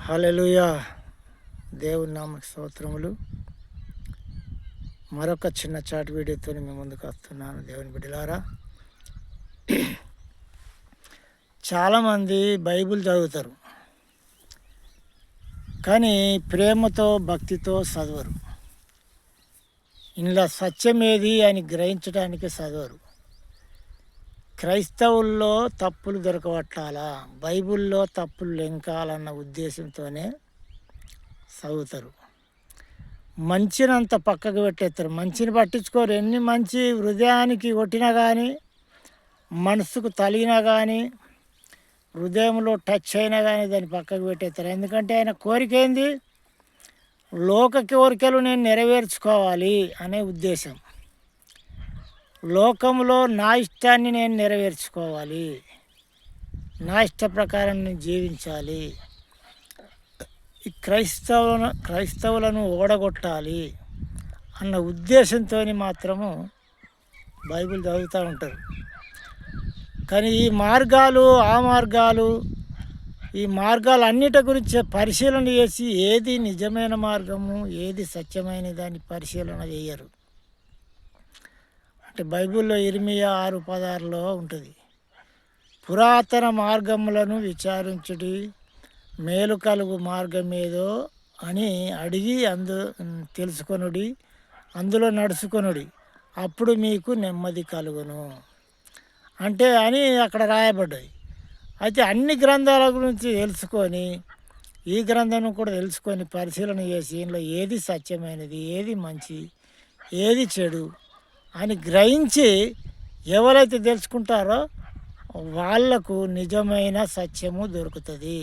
హల్లెలూయా. దేవుని నామకు స్తోత్రములు. మరొక చిన్న చాట్ వీడియోతో మీ ముందుకు వస్తున్నాను. దేవుని బిడ్డలారా, చాలామంది బైబిల్ చదువుతారు, కానీ ప్రేమతో భక్తితో చదవరు. ఇందులో సత్యం ఏది అని గ్రహించడానికి చదవరు. క్రైస్తవుల్లో తప్పులు దొరకబట్టాలా, బైబిల్లో తప్పులు లెంకాలన్న ఉద్దేశంతోనే చదువుతారు. మంచినంత పక్కకు పెట్టేస్తారు, మంచిని పట్టించుకోరు. ఎన్ని మంచి హృదయానికి కొట్టినా కానీ, మనసుకు తలిగినా కానీ, హృదయంలో టచ్ అయినా కానీ దాన్ని పక్కకు పెట్టేస్తారు. ఎందుకంటే ఆయన కోరిక ఏంది? లోక కోరికలు నేను నెరవేర్చుకోవాలి అనే ఉద్దేశం. లోకంలో నా ఇష్టాన్ని నేను నెరవేర్చుకోవాలి, నా ఇష్ట ప్రకారం నేను జీవించాలి, ఈ క్రైస్తవులను ఓడగొట్టాలి అన్న ఉద్దేశంతో మాత్రము బైబిల్ చదువుతూ ఉంటారు. కానీ ఈ మార్గాలు అన్నిటి గురించి పరిశీలన చేసి ఏది నిజమైన మార్గము, ఏది సత్యమైన దాన్ని పరిశీలన చేయరు. అంటే బైబిల్లో ఇర్మియా 6:16 ఉంటుంది, పురాతన మార్గములను విచారించుడి, మేలు కలుగు మార్గం ఏదో అని అడిగి తెలుసుకొనుడి, అందులో నడుచుకొనుడి, అప్పుడు మీకు నెమ్మది కలుగును అంటే అని అక్కడ రాయబడ్డాయి. అయితే అన్ని గ్రంథాల గురించి తెలుసుకొని, ఈ గ్రంథం కూడా తెలుసుకొని పరిశీలన చేసి ఇందులో ఏది సత్యమైనది, ఏది మంచి, ఏది చెడు అని గ్రహించి ఎవరైతే తెలుసుకుంటారో వాళ్లకు నిజమైన సత్యము దొరుకుతుంది.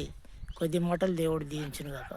కొద్ది మాటలు దేవుడు దీవించును గాక.